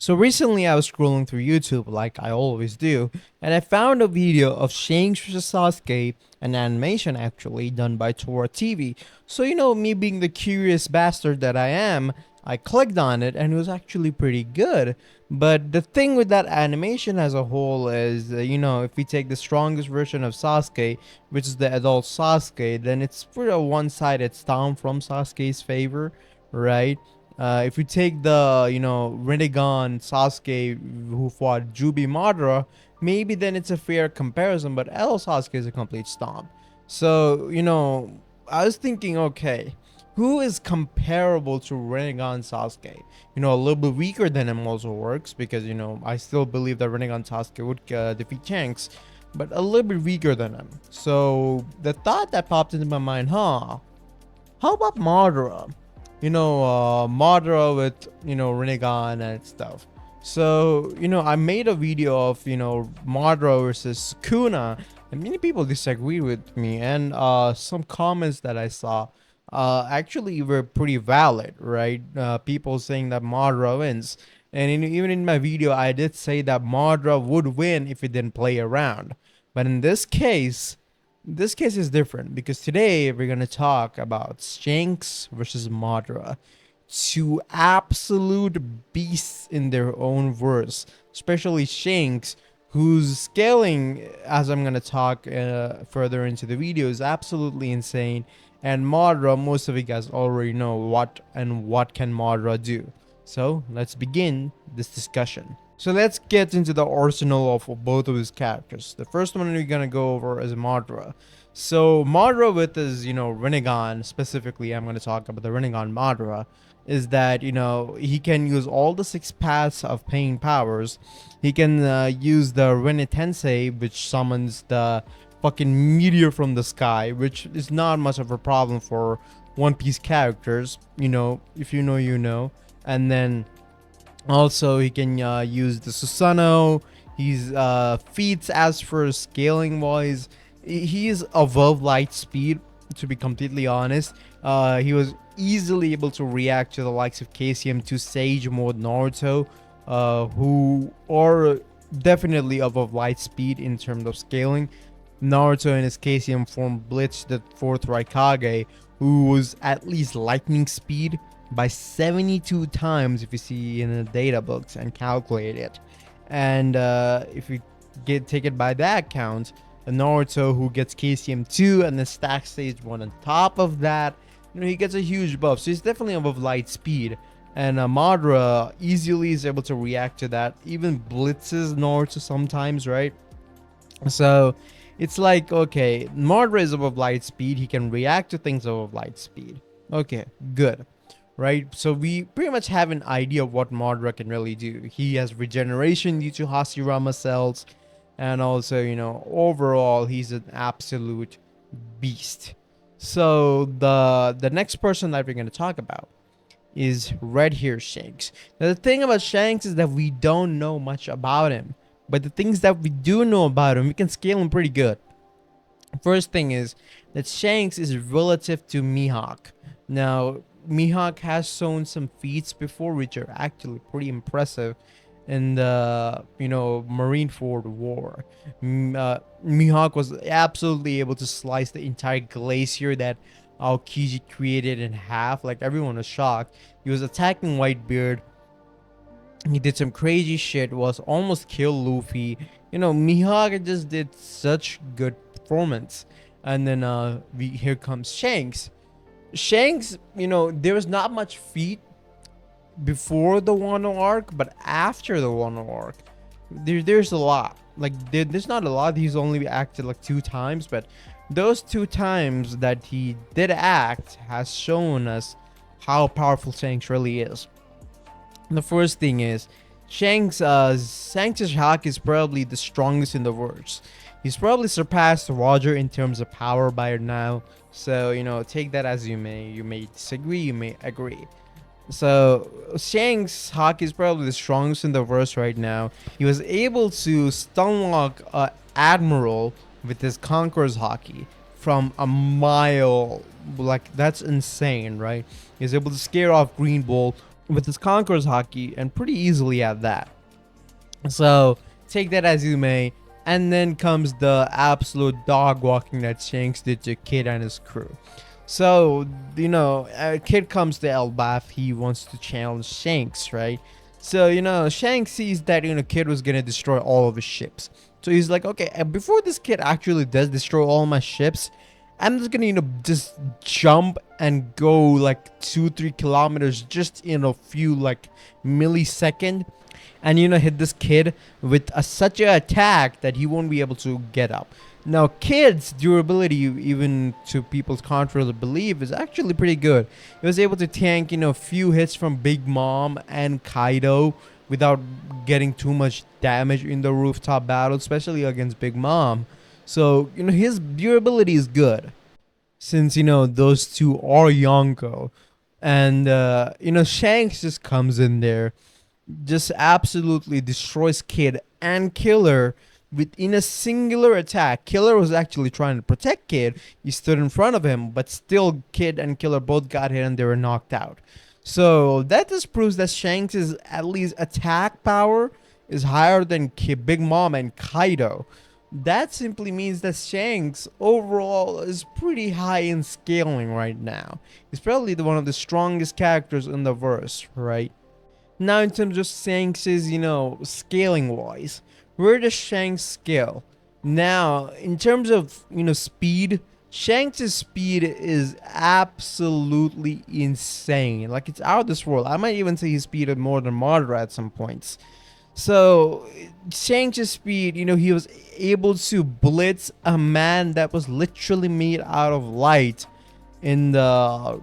So recently I was scrolling through YouTube like I always do, and I found a video of Shanks vs Sasuke, an animation actually done by Tora TV. So me being the curious bastard that I am, I clicked on it and it was actually pretty good. But the thing with that animation as a whole is, if we take the strongest version of Sasuke, which is the adult Sasuke, then it's pretty a one-sided stomp from Sasuke's favor, right? If you take the, Rinnegan Sasuke who fought Jubi Madara, maybe then it's a fair comparison, but L Sasuke is a complete stomp. So, I was thinking, okay, who is comparable to Rinnegan Sasuke? A little bit weaker than him also works because, I still believe that Rinnegan Sasuke would defeat Shanks, but a little bit weaker than him. So, the thought that popped into my mind, how about Madara? Madara with, Rinnegan and stuff. So, I made a video of, Madara versus Kuna, and many people disagreed with me, and some comments that I saw actually were pretty valid, right? People saying that Madara wins. And even in my video, I did say that Madara would win if he didn't play around. But in this case is different because today we're gonna talk about Shanks versus Madara, two absolute beasts in their own verse. Especially Shanks, whose scaling, as I'm gonna talk further into the video, is absolutely insane. And Madara, most of you guys already know what can Madara do. So let's begin this discussion. So let's get into the arsenal of both of his characters. The first one we're gonna go over is Madara. So Madara with his, Rinnegan, specifically I'm gonna talk about the Rinnegan Madara, is that, he can use all the six paths of pain powers. He can use the Rinne Tensei, which summons the fucking meteor from the sky, which is not much of a problem for One Piece characters, if you know, you know. And then also, he can use the Susanoo. He's feats as for scaling wise, he is above light speed. To be completely honest, he was easily able to react to the likes of KCM2 Sage Mode Naruto, who are definitely above light speed in terms of scaling. Naruto in his KCM form blitzed the fourth Raikage, who was at least lightning speed by 72 times if you see in the data books and calculate it. And if you take it by that count, a Naruto who gets KCM2 and then stacks stage 1 on top of that, he gets a huge buff. So he's definitely above light speed. And Madara easily is able to react to that, even blitzes Naruto sometimes, right? So it's like, okay, Madara is above light speed. He can react to things above light speed. Okay, good. Right, so we pretty much have an idea of what Madara can really do. He has regeneration due to Hashirama cells, and also, overall, he's an absolute beast. So the next person that we're going to talk about is Red Hair Shanks. Now the thing about Shanks is that we don't know much about him, but the things that we do know about him, we can scale him pretty good. First thing is that Shanks is relative to Mihawk. Now Mihawk has shown some feats before which are actually pretty impressive in the Marineford War. Mihawk was absolutely able to slice the entire glacier that Aokiji created in half. Like, everyone was shocked. He was attacking Whitebeard. He did some crazy shit, was almost killed Luffy. Mihawk just did such good performance. And then here comes Shanks. Shanks, there was not much feat before the Wano arc, but after the Wano arc, there's a lot. Like, there's not a lot. He's only acted like 2 times, but those 2 times that he did act has shown us how powerful Shanks really is. And the first thing is, Shanks' hack is probably the strongest in the verse. He's probably surpassed Roger in terms of power by now. So, take that as you may. You may disagree, you may agree. So, Shanks' hack is probably the strongest in the verse right now. He was able to stunlock Admiral with his Conqueror's Haki from a mile. Like, that's insane, right? He was able to scare off Green Bull, with his Conqueror's Haki, and pretty easily at that. So take that as you may. And then comes the absolute dog walking that Shanks did to Kid and his crew. So, Kid comes to Elbaf. He wants to challenge Shanks, right? So, Shanks sees that, Kid was going to destroy all of his ships. So he's like, okay, before this kid actually does destroy all my ships, I'm just gonna, just jump and go like 2-3 kilometers just in a few like millisecond, and hit this kid with such an attack that he won't be able to get up. Now, Kid's durability, even to people's contrary belief, is actually pretty good. He was able to tank, a few hits from Big Mom and Kaido without getting too much damage in the rooftop battle, especially against Big Mom. So, his durability is good since, those two are Yonko. And, Shanks just comes in there, just absolutely destroys Kid and Killer within a singular attack. Killer was actually trying to protect Kid. He stood in front of him, but still Kid and Killer both got hit and they were knocked out. So that just proves that Shanks' at least attack power is higher than Big Mom and Kaido. That simply means that Shanks overall is pretty high in scaling right now. He's probably one of the strongest characters in the verse, right? Now, in terms of Shanks', scaling wise, where does Shanks scale? Now, in terms of, speed, Shanks' speed is absolutely insane. Like, it's out of this world. I might even say his speed is more than Madara at some points. So, Shanks' speed, he was able to blitz a man that was literally made out of light in the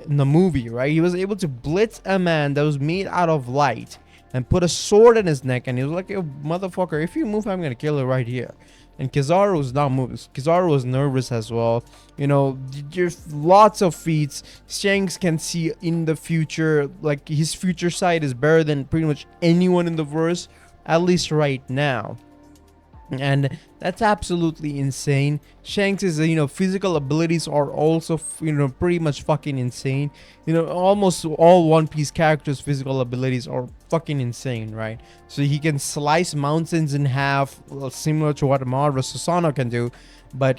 movie, right? He was able to blitz a man that was made out of light and put a sword in his neck, and he was like, "Yo, motherfucker, if you move, I'm gonna kill you right here." And Kizaru was not moving. Kizaru was nervous as well. There's lots of feats. Shanks can see in the future. Like, his future sight is better than pretty much anyone in the verse, at least right now. And that's absolutely insane. Shanks' physical abilities are also pretty much fucking insane. Almost all One Piece characters' physical abilities are fucking insane, right? So he can slice mountains in half, similar to what Madara Susanoo can do, but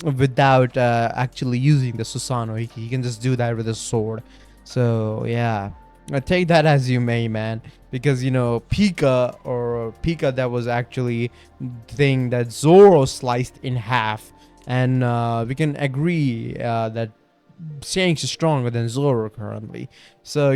without actually using the Susanoo. He can just do that with a sword. So yeah, take that as you may, man. Because Pika that was actually the thing that Zoro sliced in half, and we can agree that Shanks is stronger than Zoro currently. So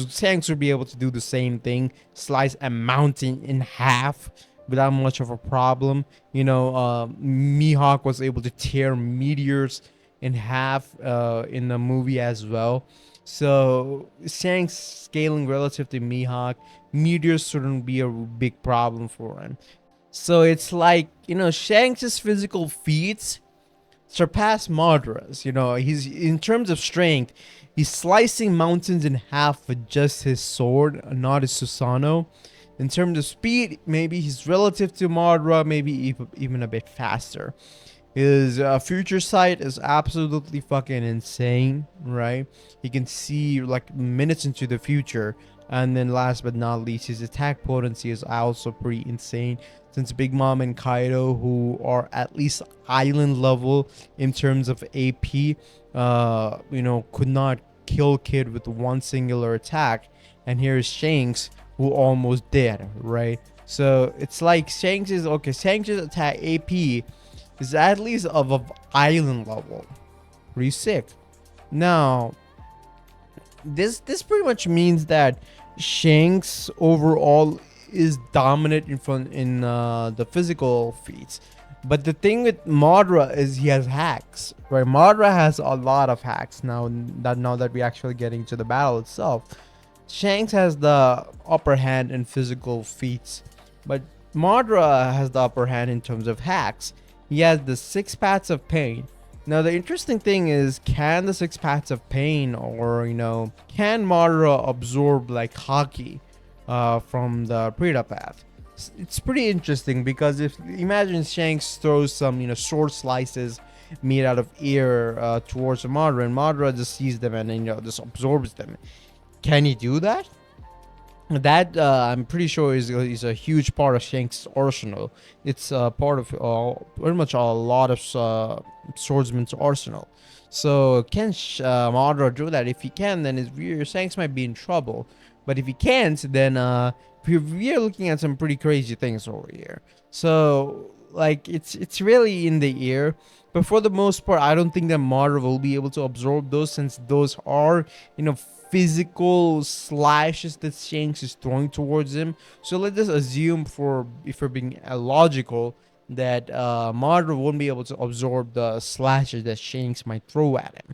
Shanks would be able to do the same thing, slice a mountain in half without much of a problem. Mihawk was able to tear meteors in half in the movie as well. So Shanks scaling relative to Mihawk, meteors shouldn't be a big problem for him. So it's like, Shanks' physical feats surpass Madara's. He's in terms of strength, he's slicing mountains in half with just his sword, not his Susanoo. In terms of speed, maybe he's relative to Madara, maybe even a bit faster. His future sight is absolutely fucking insane, right? He can see like minutes into the future. And then last but not least, his attack potency is also pretty insane. Since Big Mom and Kaido, who are at least island level in terms of AP, could not kill Kid with one singular attack. And here's Shanks, who almost did, right? So it's like Shanks' attack AP is at least of island level. Pretty sick. Now, this pretty much means that Shanks overall is dominant in the physical feats. But the thing with Madara is he has hacks, right? Madara has a lot of hacks now that we actually get into the battle itself. Shanks has the upper hand in physical feats, but Madara has the upper hand in terms of hacks. He has the 6 paths of pain. Now the interesting thing is, can the 6 paths of pain, or can Madara absorb like Haki from the Prita path? It's pretty interesting, because if imagine Shanks throws some sword slices made out of air towards Madara, and Madara just sees them and just absorbs them. Can he do that? That I'm pretty sure is a huge part of Shanks' arsenal. It's part of pretty much a lot of swordsman's arsenal. So can Madara do that? If he can, then Shanks might be in trouble. But if he can't, then we're looking at some pretty crazy things over here. So like it's really in the air. But for the most part, I don't think that Madara will be able to absorb those, since those are, physical slashes that Shanks is throwing towards him. So let's just assume, for if we're being logical, that Madara won't be able to absorb the slashes that Shanks might throw at him.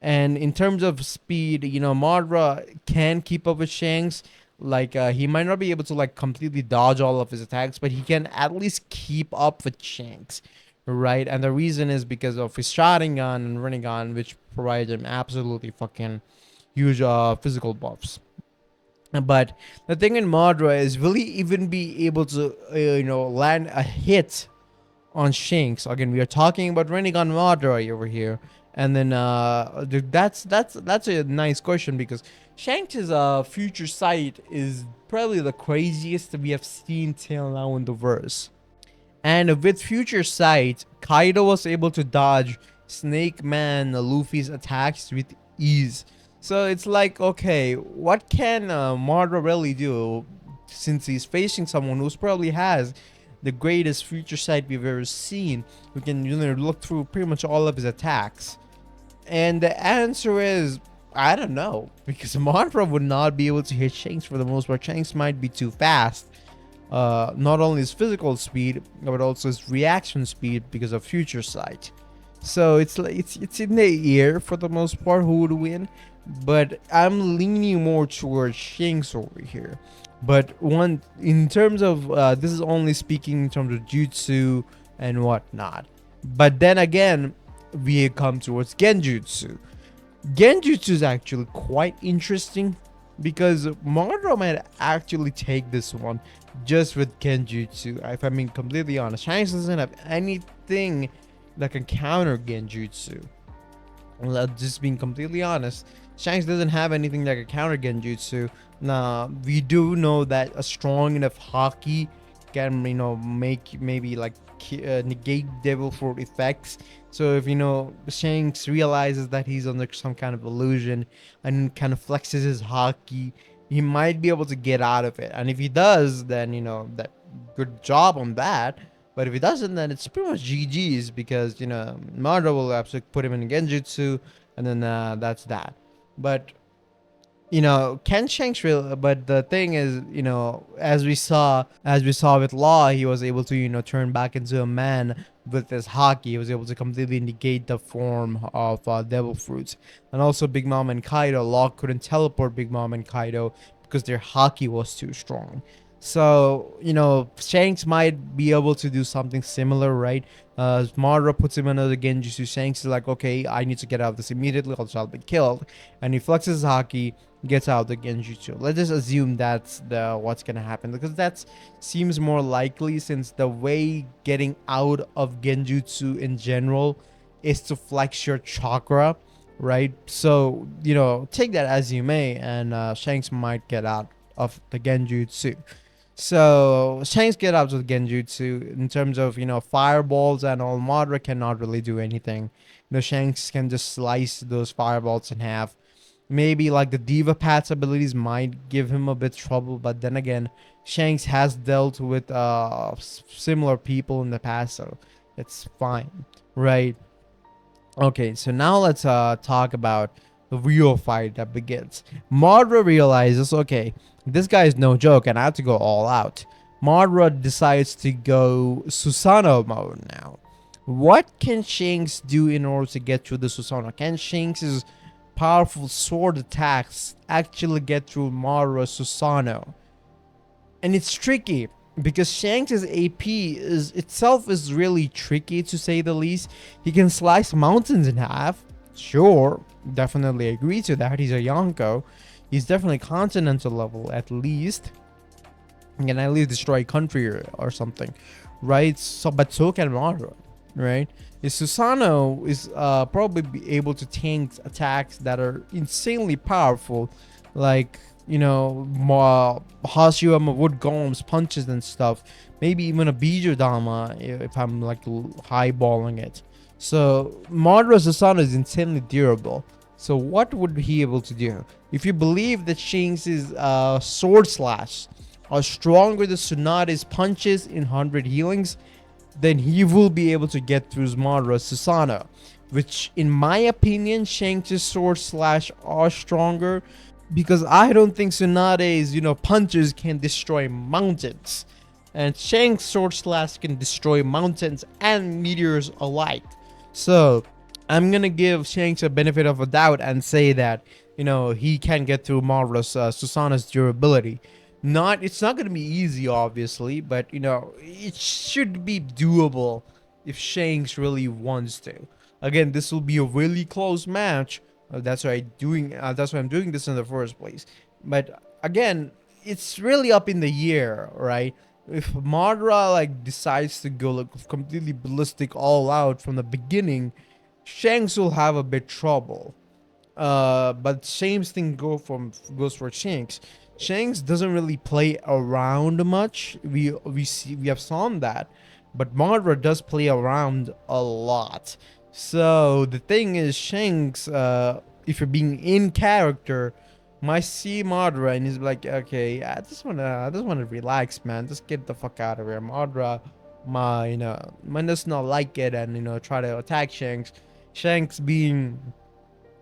And in terms of speed, Madara can keep up with Shanks. Like he might not be able to like completely dodge all of his attacks, but he can at least keep up with Shanks, right? And the reason is because of his Sharingan and Rinnegan, which provide him absolutely fucking huge physical buffs. But the thing in Madara is, will he even be able to land a hit on Shanks? Again, we are talking about Rinnegan Madara over here. And then dude, that's a nice question, because Shanks' future sight is probably the craziest we have seen till now in the verse. And with future sight, Kaido was able to dodge Snake Man Luffy's attacks with ease. So it's like, okay, what can Madara really do, since he's facing someone who's probably has the greatest future sight we've ever seen, who can look through pretty much all of his attacks? And the answer is, I don't know, because Madara would not be able to hit Shanks for the most part. Shanks might be too fast. Not only his physical speed, but also his reaction speed because of future sight. So it's in the air for the most part who would win, but I'm leaning more towards Shanks over here. But in terms of this is only speaking in terms of jutsu and whatnot. But then again, we come towards Genjutsu. Genjutsu is actually quite interesting, because Madara might actually take this one just with Genjutsu. If I'm being completely honest, Shanks doesn't have anything that can counter Genjutsu. Just being completely honest, Shanks doesn't have anything that can counter Genjutsu. Now, we do know that a strong enough Haki can, make maybe like negate devil fruit effects. So if Shanks realizes that he's under some kind of illusion and kind of flexes his Haki, he might be able to get out of it. And if he does, then that good job on that. But if he doesn't, then it's pretty much GG's, because Madara will absolutely put him in Genjutsu, and then that's that. But can Shanks real? But the thing is, as we saw with Law, he was able to turn back into a man with his Haki. He was able to completely negate the form of devil fruits. And also Big Mom and Kaido, Law couldn't teleport Big Mom and Kaido because their Haki was too strong. So Shanks might be able to do something similar, right? Madara puts him under the Genjutsu. Shanks is like, okay, I need to get out of this immediately, else I'll be killed. And he flexes his Haki, gets out of the Genjutsu. Let's just assume that's what's gonna happen, because that seems more likely, since the way getting out of Genjutsu in general is to flex your chakra, right? So take that as you may, and Shanks might get out of the Genjutsu. So Shanks get out of Genjutsu. In terms of fireballs and all, Madara cannot really do anything. Shanks can just slice those fireballs in half. Maybe like the Diva Pat's abilities might give him a bit trouble, but then again, Shanks has dealt with similar people in the past, so it's fine, right? Okay, so now let's talk about the real fight that begins. Madara realizes, okay, this guy is no joke, and I have to go all out. Madara decides to go Susanoo mode now. What can Shanks do in order to get through the Susanoo? Can Shanks' powerful sword attacks actually get through Madara's Susanoo? And it's tricky, because Shanks' AP is really tricky, to say the least. He can slice mountains in half. Sure, definitely agree to that. He's a Yonko. He's definitely continental level, at least. He can at least destroy a country or something, right? So, but so can Madara, right? His Susanoo is probably be able to tank attacks that are insanely powerful, like more Hashirama wood golems punches and stuff, maybe even a Bijodama if I'm like highballing it. So Madara Susanoo is insanely durable. So what would he able to do? If you believe that Shanks' sword slash are stronger than Tsunade's punches in 100 healings, then he will be able to get through Madara Susanoo, which in my opinion Shanks' sword slash are stronger, because I don't think Tsunade's punches can destroy mountains, and Shanks' sword slash can destroy mountains and meteors alike. So I'm gonna give Shanks a benefit of a doubt and say that he can get through Madara's Susanoo's durability. It's not gonna be easy, obviously, but it should be doable if Shanks really wants to. Again, this will be a really close match. That's why I'm doing this in the first place. But again, it's really up in the year, right? If Madara like decides to go like completely ballistic all out from the beginning, Shanks will have a bit trouble. But same thing goes for Shanks. Shanks doesn't really play around much. We have seen that, but Madara does play around a lot. So the thing is, Shanks, if you're being in character, might see Madara and he's like, okay, I just wanna relax, man. Just get the fuck out of here, Madara. Might does not like it and try to attack Shanks. Shanks being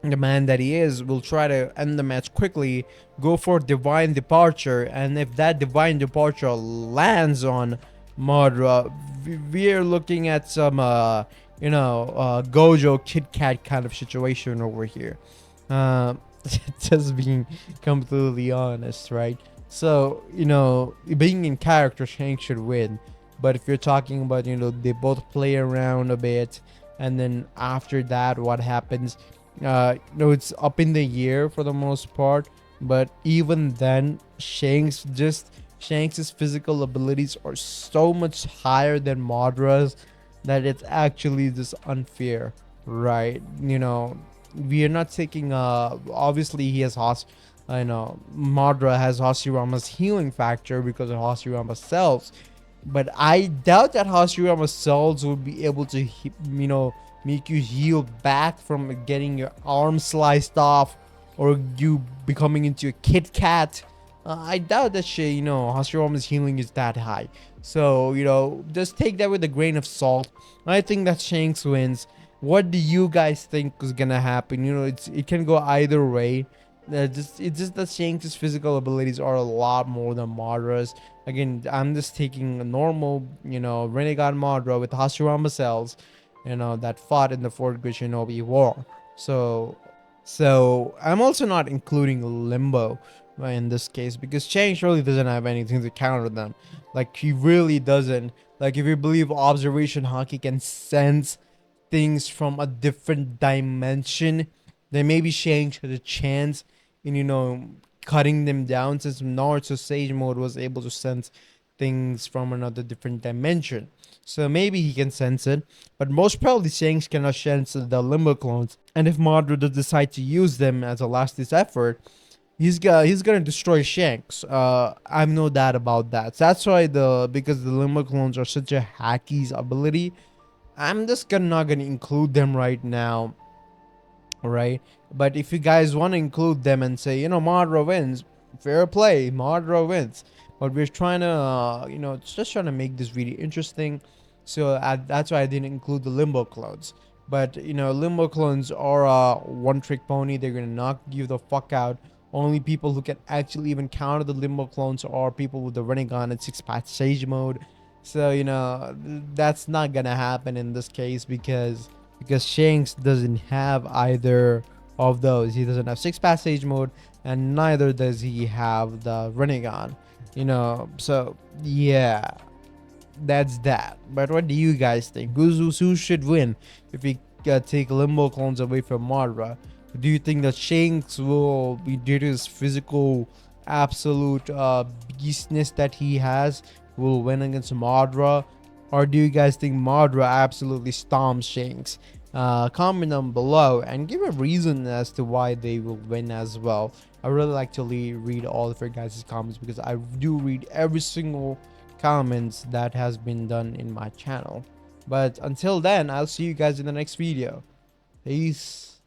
the man that he is will try to end the match quickly, go for divine departure, and if that divine departure lands on Madara, we're looking at some Gojo Kit Kat kind of situation over here. uh, just being completely honest, right? So being in character, Shanks should win, but if you're talking about they both play around a bit, and then after that what happens, it's up in the year for the most part. But even then, Shanks's physical abilities are so much higher than Madara's that it's actually just unfair, right? We are not taking obviously he has I know Madara has Hashirama's healing factor because of Hashirama's cells, but I doubt that Hashirama's cells would be able to make you heal back from getting your arm sliced off or you becoming into a Kit Kat. I doubt that shit, Hashirama's healing is that high. So, just take that with a grain of salt. I think that Shanks wins. What do you guys think is gonna happen? It can go either way. It's just that Shanks' physical abilities are a lot more than Madara's. Again, I'm just taking a normal, Renegade Madara with Hashirama cells, that fought in the Fourth Great Shinobi War. So I'm also not including Limbo in this case because Shanks really doesn't have anything to counter them. Like he really doesn't. Like if you believe observation hockey can sense things from a different dimension, then maybe Shanks had a chance in cutting them down, since Naruto Sage Mode was able to sense things from another different dimension. So maybe he can sense it, but most probably Shanks cannot sense the Limbo clones. And if Madara does decide to use them as a last ditch effort, he's gonna destroy Shanks. I've no doubt about that. So that's why because the Limbo clones are such a hacky ability, I'm just not gonna include them right now. Alright, but if you guys want to include them and say Madara wins, fair play, Madara wins. But we're trying to just trying to make this video interesting, so that's why I didn't include the Limbo clones. But Limbo clones are a one trick pony. They're gonna knock you the fuck out. Only people who can actually even counter the Limbo clones are people with the Renegade and 6-pack Sage mode. So that's not gonna happen in this case because Shanks doesn't have either of those. He doesn't have 6-pack Sage mode, and neither does he have the Renegade. So yeah, that's that. But what do you guys think? Who should win if we take Limbo clones away from Madara? Do you think that Shanks will be, due to his physical absolute beastness that he has, will win against Madara? Or do you guys think Madara absolutely stomps Shanks? comment down below and give a reason as to why they will win as well. I really like to read all of your guys' comments because I do read every single comments that has been done in my channel. But until then, I'll see you guys in the next video. Peace.